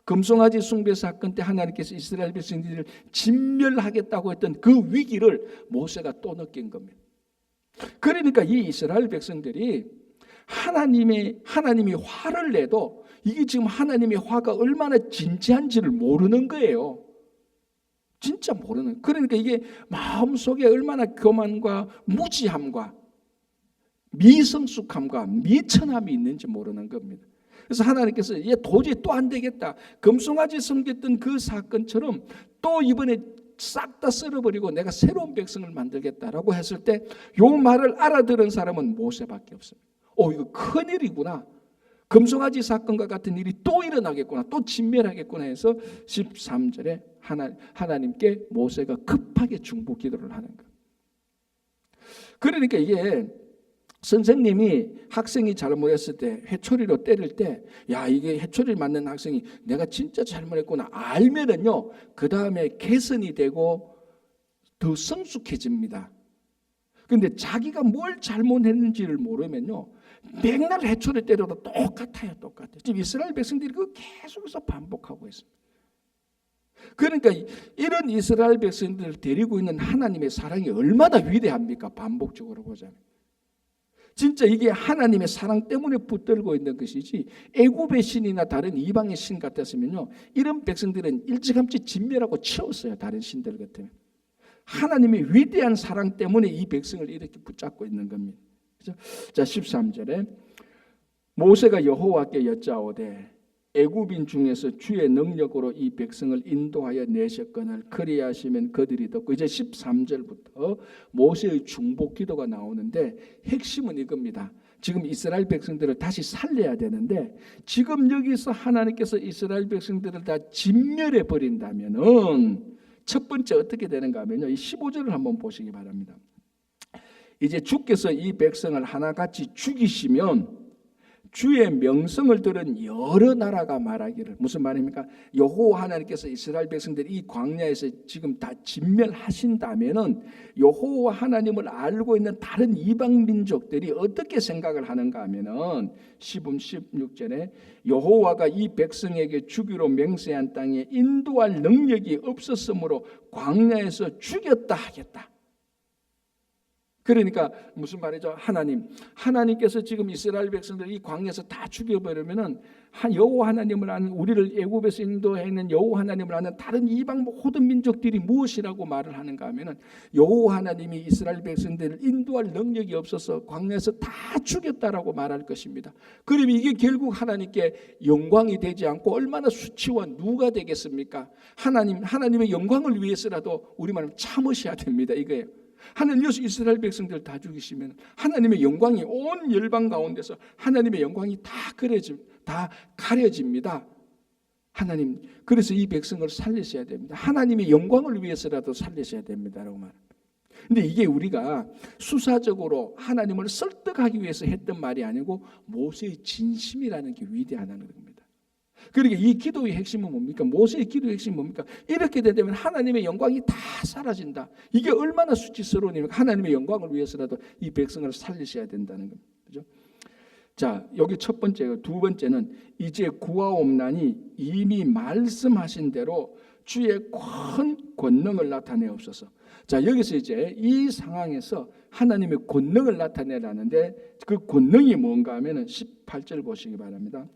금송아지 숭배 사건 때 하나님께서 이스라엘 백성들을 진멸하겠다고 했던 그 위기를 모세가 또 느낀 겁니다. 그러니까 이 이스라엘 백성들이 하나님이 화를 내도 이게 지금 하나님의 화가 얼마나 진지한지를 모르는 거예요. 진짜 모르는. 그러니까 이게 마음속에 얼마나 교만과 무지함과 미성숙함과 미천함이 있는지 모르는 겁니다. 그래서 하나님께서 얘 도저히 또 안 되겠다. 금송아지 섬겼던 그 사건처럼 또 이번에 싹 다 쓸어버리고 내가 새로운 백성을 만들겠다라고 했을 때 요 말을 알아들은 사람은 모세밖에 없습니다. 이거 큰일이구나. 금송아지 사건과 같은 일이 또 일어나겠구나. 또 진멸하겠구나 해서 13절에 하나님께 모세가 급하게 중보 기도를 하는 거예요. 그러니까 이게 선생님이 학생이 잘못했을 때 회초리로 때릴 때 이게 회초리를 맞는 학생이 내가 진짜 잘못했구나 알면은요 그 다음에 개선이 되고 더 성숙해집니다. 그런데 자기가 뭘 잘못했는지를 모르면요 맨날 회초리 때려도 똑같아요. 지금 이스라엘 백성들이 그거 계속해서 반복하고 있습니다. 그러니까 이런 이스라엘 백성들을 데리고 있는 하나님의 사랑이 얼마나 위대합니까? 반복적으로 보자면 진짜 이게 하나님의 사랑 때문에 붙들고 있는 것이지 애굽의 신이나 다른 이방의 신 같았으면요 이런 백성들은 일찌감치 진멸하고 치웠어요. 다른 신들 같으면. 하나님의 위대한 사랑 때문에 이 백성을 이렇게 붙잡고 있는 겁니다. 그렇죠? 자 13절에 모세가 여호와께 여짜오되 애굽인 중에서 주의 능력으로 이 백성을 인도하여 내셨거늘 그리하시면 그들이 듣고 이제 13절부터 모세의 중보 기도가 나오는데 핵심은 이겁니다. 지금 이스라엘 백성들을 다시 살려야 되는데 지금 여기서 하나님께서 이스라엘 백성들을 다 진멸해 버린다면은 첫 번째 어떻게 되는가 하면요. 이 15절을 한번 보시기 바랍니다. 이제 주께서 이 백성을 하나같이 죽이시면 주의 명성을 들은 여러 나라가 말하기를 무슨 말입니까? 여호와 하나님께서 이스라엘 백성들이 이 광야에서 지금 다 진멸하신다면은 여호와 하나님을 알고 있는 다른 이방 민족들이 어떻게 생각을 하는가 하면은 16절에 여호와가 이 백성에게 주기로 맹세한 땅에 인도할 능력이 없었으므로 광야에서 죽였다 하겠다. 그러니까 무슨 말이죠? 하나님께서 지금 이스라엘 백성들 이 광야에서 다 죽여버리면은 여호와 하나님을 아는 우리를 애굽에서 인도했는 여호와 하나님을 아는 다른 이방 모든 민족들이 무엇이라고 말을 하는가 하면은 여호와 하나님이 이스라엘 백성들을 인도할 능력이 없어서 광야에서 다 죽였다라고 말할 것입니다. 그러면 이게 결국 하나님께 영광이 되지 않고 얼마나 수치와 누가 되겠습니까? 하나님의 영광을 위해서라도 우리 말하면 참으셔야 됩니다. 이거예요. 하나님께서 이스라엘 백성들 다 죽이시면 하나님의 영광이 온 열방 가운데서 하나님의 영광이 다 가려집니다. 하나님 그래서 이 백성을 살리셔야 됩니다. 하나님의 영광을 위해서라도 살리셔야 됩니다라고 말합니다. 근데 이게 우리가 수사적으로 하나님을 설득하기 위해서 했던 말이 아니고 모세의 진심이라는 게 위대하다는 겁니다. 그러니까 이 기도의 핵심은 뭡니까? 모세의 기도의 핵심은 뭡니까? 이렇게 되면 하나님의 영광이 다 사라진다. 이게 얼마나 수치스러운 일입니까? 하나님의 영광을 위해서라도 이 백성을 살리셔야 된다는 겁니다. 그죠? 자, 여기 첫 번째고 두 번째는 이제 구하옵나니 이미 말씀하신 대로 주의 큰 권능을 나타내옵소서. 자, 여기서 이제 이 상황에서 하나님의 권능을 나타내라는데 그 권능이 뭔가 하면은 18절 보시기 바랍니다.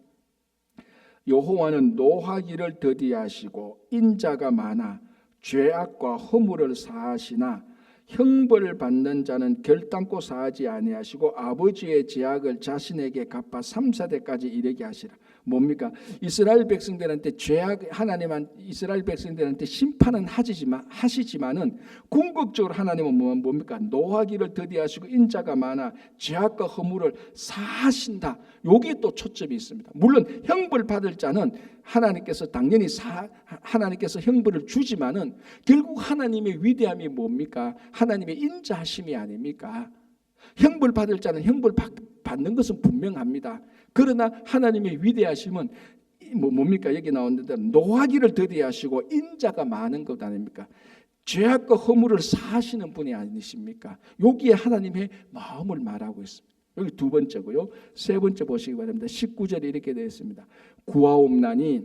여호와는 노하기를 더디하시고 인자가 많아 죄악과 허물을 사하시나 형벌을 받는 자는 결단코 사하지 아니하시고 아버지의 죄악을 자신에게 갚아 3, 4대까지 이르게 하시라. 뭡니까? 이스라엘 백성들한테 이스라엘 백성들한테 심판은 하시지만은 궁극적으로 하나님은 뭡니까? 노하기를 더디하시고 인자가 많아 죄악과 허물을 사하신다. 여기에 또 초점이 있습니다. 물론 형벌 받을 자는 하나님께서 당연히 하나님께서 형벌을 주지만은 결국 하나님의 위대함이 뭡니까? 하나님의 인자하심이 아닙니까? 형벌 받을 자는 형벌 받는 것은 분명합니다. 그러나 하나님의 위대하심은 뭡니까? 여기 나오는 대로 노하기를 더디하시고 인자가 많은 것 아닙니까? 죄악과 허물을 사하시는 분이 아니십니까? 여기에 하나님의 마음을 말하고 있습니다. 여기 두 번째고요. 세 번째 보시기 바랍니다. 19절에 이렇게 되어 있습니다. 구하옵나니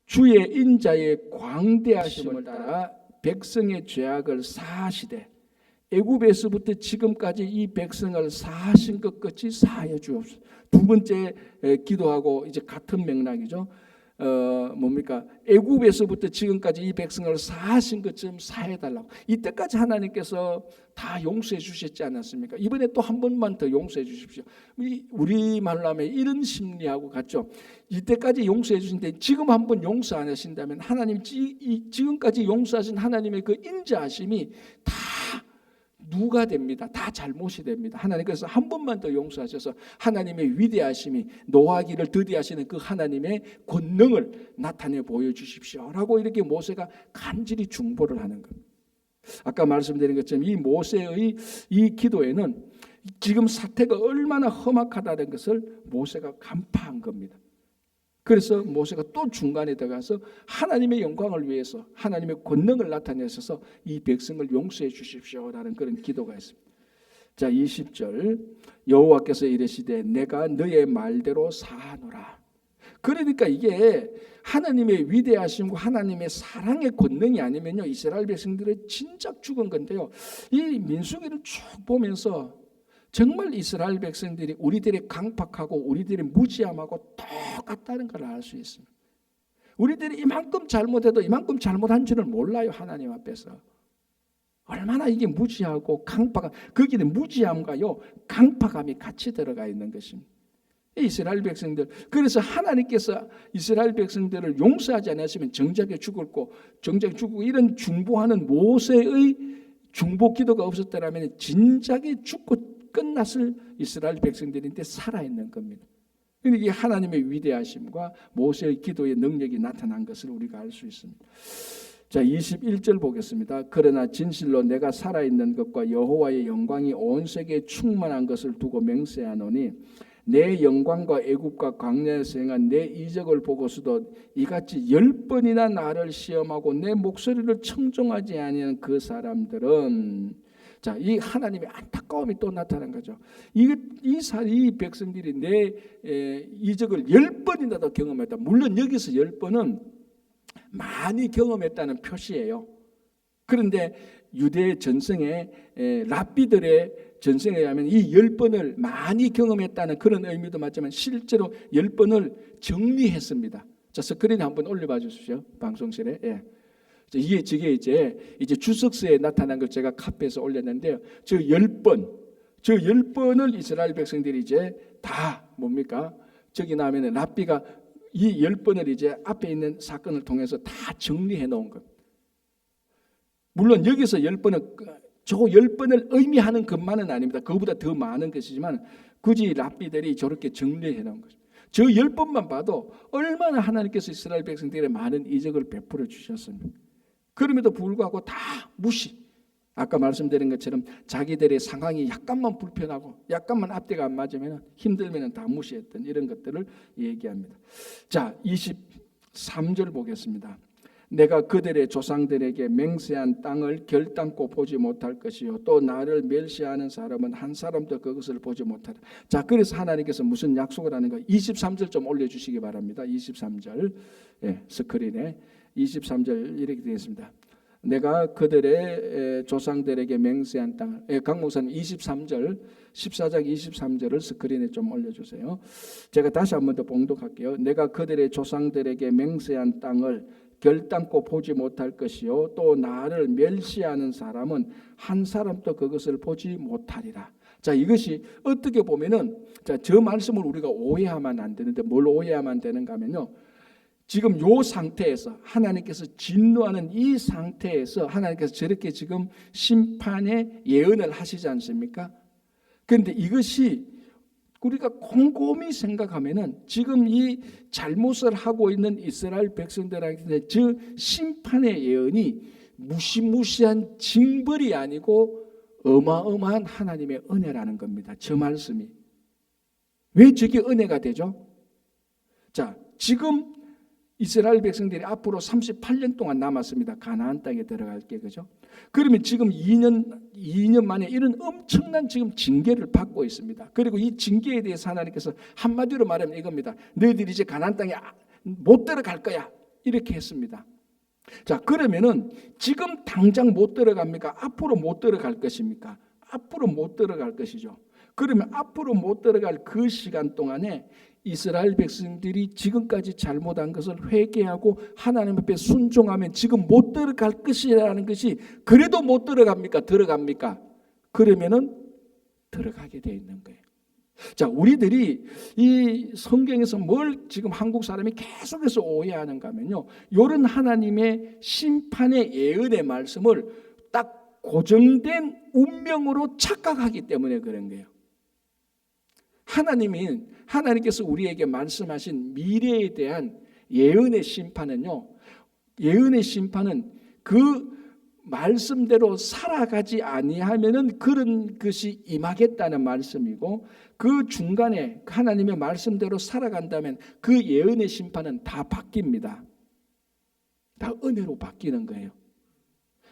주의 인자의 광대하심을 따라 백성의 죄악을 사하시되 애굽에서부터 지금까지 이 백성을 사하신 것 같이 사하여 주옵소서. 두 번째 기도하고 이제 같은 맥락이죠. 뭡니까? 애굽에서부터 지금까지 이 백성을 사하신 것처럼 사해달라고. 이때까지 하나님께서 다 용서해 주셨지 않았습니까? 이번에 또 한 번만 더 용서해 주십시오. 우리 말로 하면 이런 심리하고 같죠. 이때까지 용서해 주신데 지금 한 번 용서 안 하신다면 하나님 지금까지 용서하신 하나님의 그 인자하심이 다 누가 됩니다. 다 잘못이 됩니다. 하나님께서 한 번만 더 용서하셔서 하나님의 위대하심이 노하기를 더디하시는 그 하나님의 권능을 나타내 보여주십시오 라고 이렇게 모세가 간절히 중보를 하는 겁니다. 아까 말씀드린 것처럼 이 모세의 이 기도에는 지금 사태가 얼마나 험악하다는 것을 모세가 간파한 겁니다. 그래서 모세가 또 중간에 들어가서 하나님의 영광을 위해서 하나님의 권능을 나타내셔서 이 백성을 용서해 주십시오라는 그런 기도가 있습니다. 자, 20절 여호와께서 이르시되 내가 너의 말대로 사하노라. 그러니까 이게 하나님의 위대하심과 하나님의 사랑의 권능이 아니면요 이스라엘 백성들은 진작 죽은 건데요. 이 민수기를 쭉 보면서 정말 이스라엘 백성들이 우리들이 강팍하고 우리들이 무지함하고 똑같다는 걸 알 수 있습니다. 우리들이 이만큼 잘못해도 이만큼 잘못한 줄을 몰라요. 하나님 앞에서. 얼마나 이게 무지하고 강팍한, 거기는 무지함과요 강팍함이 같이 들어가 있는 것입니다. 이스라엘 백성들, 그래서 하나님께서 이스라엘 백성들을 용서하지 않았으면 정작에 죽었고 정작에 죽고 이런 중보하는 모세의 중보 기도가 없었더라면 진작에 죽고 끝났을 이스라엘 백성들인데 살아있는 겁니다. 이게 하나님의 위대하심과 모세의 기도의 능력이 나타난 것을 우리가 알 수 있습니다. 자, 21절 보겠습니다. 그러나 진실로 내가 살아있는 것과 여호와의 영광이 온 세계에 충만한 것을 두고 맹세하노니 내 영광과 애굽과 광야에서 행한 내 이적을 보고서도 이같이 10번이나 나를 시험하고 내 목소리를 청종하지 아니하는 그 사람들은, 자, 이 하나님의 안타까움이 또 나타난 거죠. 이 백성들이 내 이적을 10번이나 더 경험했다. 물론 여기서 10번은 많이 경험했다는 표시예요. 그런데 유대 전성의 랍비들의 전성에 의하면 이 10번을 많이 경험했다는 그런 의미도 맞지만 실제로 10번을 정리했습니다. 자, 스크린에 한번 올려봐 주십시오. 방송실에. 예. 저게 이제 주석서에 나타난 걸 제가 카페에서 올렸는데요. 저 10번을 이스라엘 백성들이 이제 다 뭡니까? 저기 나오면 랍비가 이 10번을 이제 앞에 있는 사건을 통해서 다 정리해 놓은 겁니다. 물론 여기서 10번은 저 10번을 의미하는 것만은 아닙니다. 그거보다 더 많은 것이지만 굳이 랍비들이 저렇게 정리해 놓은 거죠. 저 10번만 봐도 얼마나 하나님께서 이스라엘 백성들에게 많은 이적을 베풀어 주셨습니까? 그럼에도 불구하고 다 무시. 아까 말씀드린 것처럼 자기들의 상황이 약간만 불편하고 약간만 앞뒤가 안 맞으면 힘들면 다 무시했던 이런 것들을 얘기합니다. 자, 23절 보겠습니다. 내가 그들의 조상들에게 맹세한 땅을 결단코 보지 못할 것이요 또 나를 멸시하는 사람은 한 사람도 그것을 보지 못하라. 자, 그래서 하나님께서 무슨 약속을 하는가? 23절 좀 올려주시기 바랍니다. 23절 스크린에 23절 이렇게 되겠습니다. 내가 그들의 조상들에게 맹세한 땅을, 강 목사님 23절 14장 23절을 스크린에 좀 올려주세요. 제가 다시 한 번 더 봉독할게요. 내가 그들의 조상들에게 맹세한 땅을 결단코 보지 못할 것이요 또 나를 멸시하는 사람은 한 사람도 그것을 보지 못하리라. 자, 이것이 어떻게 보면은 저 말씀을 우리가 오해하면 안 되는데 뭘 오해하면 되는가 하면요. 지금 요 상태에서 하나님께서 진노하는 이 상태에서 하나님께서 저렇게 지금 심판의 예언을 하시지 않습니까? 그런데 이것이 우리가 곰곰이 생각하면은 지금 이 잘못을 하고 있는 이스라엘 백성들한테 저 심판의 예언이 무시무시한 징벌이 아니고 어마어마한 하나님의 은혜라는 겁니다. 저 말씀이. 왜 저게 은혜가 되죠? 자, 지금 이스라엘 백성들이 앞으로 38년 동안 남았습니다. 가나안 땅에 들어갈 게, 그죠? 그러면 지금 2년 만에 이런 엄청난 지금 징계를 받고 있습니다. 그리고 이 징계에 대해서 하나님께서 한마디로 말하면 이겁니다. 너희들이 이제 가나안 땅에 못 들어갈 거야. 이렇게 했습니다. 자, 그러면은 지금 당장 못 들어갑니까? 앞으로 못 들어갈 것입니까? 앞으로 못 들어갈 것이죠. 그러면 앞으로 못 들어갈 그 시간 동안에 이스라엘 백성들이 지금까지 잘못한 것을 회개하고 하나님 앞에 순종하면 지금 못 들어갈 것이라는 것이 그래도 못 들어갑니까? 들어갑니까? 그러면은 들어가게 돼 있는 거예요. 자, 우리들이 이 성경에서 뭘 지금 한국 사람이 계속해서 오해하는가 하면요, 이런 하나님의 심판의 예언의 말씀을 딱 고정된 운명으로 착각하기 때문에 그런 거예요. 하나님께서 우리에게 말씀하신 미래에 대한 예언의 심판은요, 예언의 심판은 그 말씀대로 살아가지 아니하면은 그런 것이 임하겠다는 말씀이고, 그 중간에 하나님의 말씀대로 살아간다면 그 예언의 심판은 다 바뀝니다. 다 은혜로 바뀌는 거예요.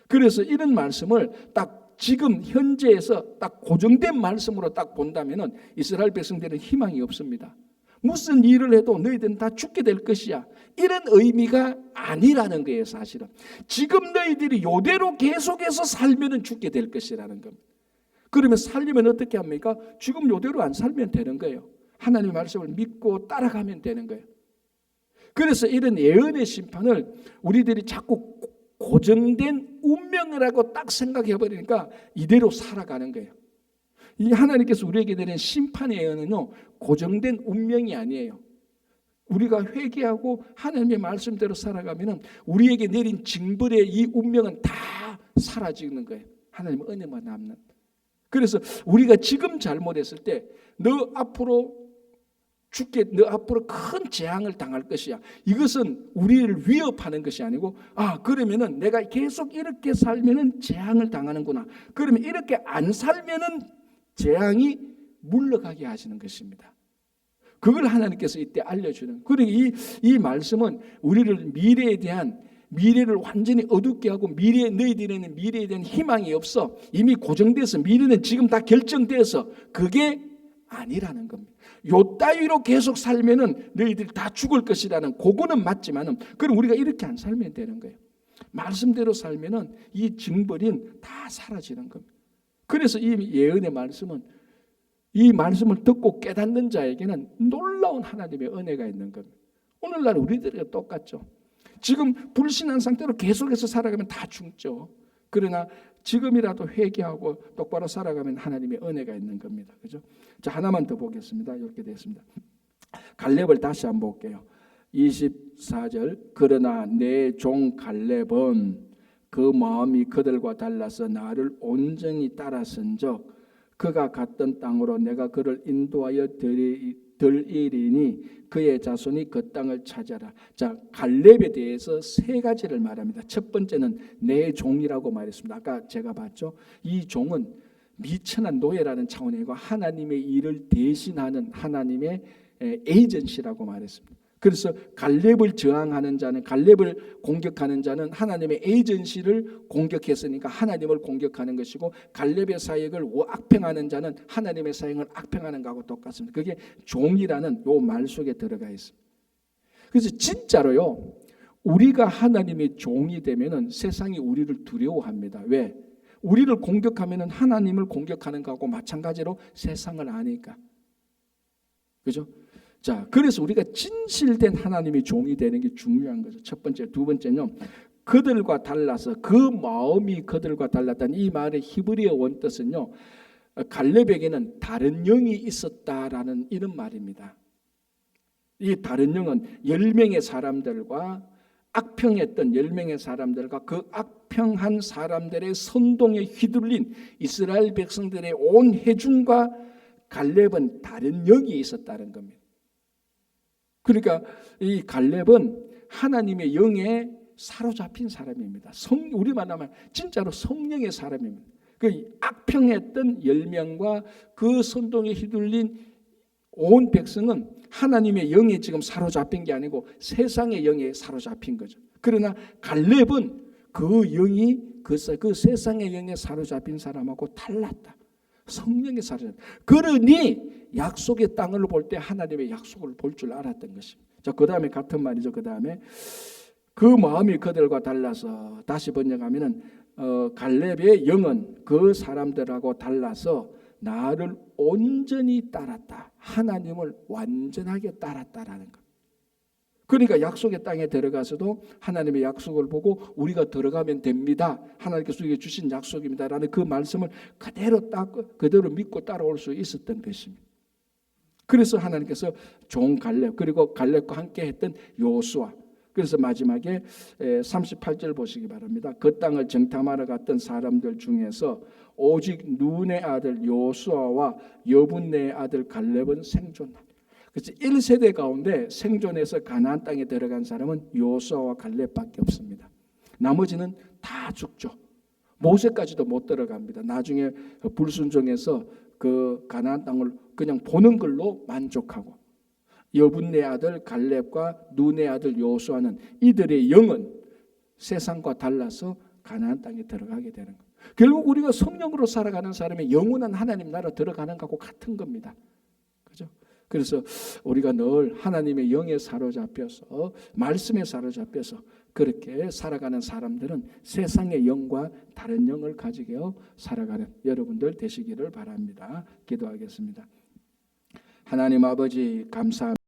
그래서 이런 말씀을 딱 지금 현재에서 딱 고정된 말씀으로 딱 본다면은 이스라엘 백성들은 희망이 없습니다. 무슨 일을 해도 너희들은 다 죽게 될 것이야, 이런 의미가 아니라는 거예요. 사실은 지금 너희들이 이대로 계속해서 살면은 죽게 될 것이라는 겁니다. 그러면 살려면 어떻게 합니까? 지금 이대로 안 살면 되는 거예요. 하나님의 말씀을 믿고 따라가면 되는 거예요. 그래서 이런 예언의 심판을 우리들이 자꾸 고정된 운명이라고 딱 생각해 버리니까 이대로 살아가는 거예요. 이 하나님께서 우리에게 내린 심판의 예언은요, 고정된 운명이 아니에요. 우리가 회개하고 하나님의 말씀대로 살아가면은 우리에게 내린 징벌의 이 운명은 다 사라지는 거예요. 하나님의 은혜만 남는. 그래서 우리가 지금 잘못했을 때 너 앞으로 큰 재앙을 당할 것이야, 이것은 우리를 위협하는 것이 아니고, 그러면은 내가 계속 이렇게 살면은 재앙을 당하는구나, 그러면 이렇게 안 살면은 재앙이 물러가게 하시는 것입니다. 그걸 하나님께서 이때 알려주는. 그리고 이 말씀은 우리를 미래를 완전히 어둡게 하고, 너희들에는 미래에 대한 희망이 없어, 이미 고정돼서 미래는 지금 다 결정돼서 그게 아니라는 겁니다. 요 따위로 계속 살면은 너희들 다 죽을 것이라는, 그거는 맞지만은 그럼 우리가 이렇게 안 살면 되는 거예요. 말씀대로 살면은 이 징벌인 다 사라지는 겁니다. 그래서 이 예언의 말씀은, 이 말씀을 듣고 깨닫는 자에게는 놀라운 하나님의 은혜가 있는 겁니다. 오늘날 우리들과 똑같죠. 지금 불신한 상태로 계속해서 살아가면 다 죽죠. 그러나 지금이라도 회개하고 똑바로 살아가면 하나님의 은혜가 있는 겁니다. 그죠? 자, 하나만 더 보겠습니다. 이렇게 됐습니다. 갈렙을 다시 한번 볼게요. 24절. 그러나 내 종 갈렙은 그 마음이 그들과 달라서 나를 온전히 따라선적 그가 갔던 땅으로 내가 그를 인도하여 들이리니 그의 자손이 그 땅을 차지하라. 자, 갈렙에 대해서 세 가지를 말합니다. 첫 번째는 내 종이라고 말했습니다. 아까 제가 봤죠. 이 종은 미천한 노예라는 차원이고 하나님의 일을 대신하는 하나님의 에이전시라고 말했습니다. 그래서 갈렙을 저항하는 자는, 갈렙을 공격하는 자는 하나님의 에이전시를 공격했으니까 하나님을 공격하는 것이고, 갈렙의 사역을 악평하는 자는 하나님의 사역을 악평하는 것하고 똑같습니다. 그게 종이라는 요 말 속에 들어가 있습니다. 그래서 진짜로요, 우리가 하나님의 종이 되면은 세상이 우리를 두려워합니다. 왜? 우리를 공격하면은 하나님을 공격하는 것하고 마찬가지로 세상을 아니까. 그죠? 자, 그래서 우리가 진실된 하나님의 종이 되는 게 중요한 거죠. 첫 번째. 두 번째는요, 그들과 달라서, 그 마음이 그들과 달랐다는 이 말의 히브리어 원뜻은요, 갈렙에게는 다른 영이 있었다라는 이런 말입니다. 이 다른 영은 10명의 사람들과 악평했던 10명의 사람들과 그 악평한 사람들의 선동에 휘둘린 이스라엘 백성들의 온 회중과 갈렙은 다른 영이 있었다는 겁니다. 그러니까 이 갈렙은 하나님의 영에 사로잡힌 사람입니다. 우리만 하면 진짜로 성령의 사람입니다. 그 악평했던 10명과 그 선동에 휘둘린 온 백성은 하나님의 영에 지금 사로잡힌 게 아니고 세상의 영에 사로잡힌 거죠. 그러나 갈렙은 그 영이 그 세상의 영에 사로잡힌 사람하고 달랐다. 성령의 사람. 그러니 약속의 땅을 볼 때 하나님의 약속을 볼 줄 알았던 것입니다. 자, 그 다음에 같은 말이죠. 그 다음에 그 마음이 그들과 달라서 다시 번역하면은 갈렙의 영은 그 사람들하고 달라서 나를 온전히 따랐다. 하나님을 완전하게 따랐다라는 것. 그러니까 약속의 땅에 들어가서도 하나님의 약속을 보고 우리가 들어가면 됩니다. 하나님께서 우리에게 주신 약속입니다라는 그 말씀을 그대로 믿고 따라올 수 있었던 것입니다. 그래서 하나님께서 종 갈렙 그리고 갈렙과 함께 했던 여호수아, 그래서 마지막에 38절 보시기 바랍니다. 그 땅을 정탐하러 갔던 사람들 중에서 오직 눈의 아들 여호수아와 여분네의 아들 갈렙은 생존하니. 그래서 1세대 가운데 생존해서 가나안 땅에 들어간 사람은 여호수아와 갈렙밖에 없습니다. 나머지는 다 죽죠. 모세까지도 못 들어갑니다. 나중에 불순종해서 그 가나안 땅을 그냥 보는 걸로 만족하고, 여분네 아들 갈렙과 눈의 아들 여호수아는 이들의 영은 세상과 달라서 가나안 땅에 들어가게 되는 거예요. 결국 우리가 성령으로 살아가는 사람의 영원한 하나님 나라 들어가는 것하고 같은 겁니다. 그죠? 그래서 우리가 늘 하나님의 영에 사로잡혀서 말씀에 사로잡혀서 그렇게 살아가는 사람들은 세상의 영과 다른 영을 가지고 살아가는 여러분들 되시기를 바랍니다. 기도하겠습니다. 하나님 아버지 감사합니다.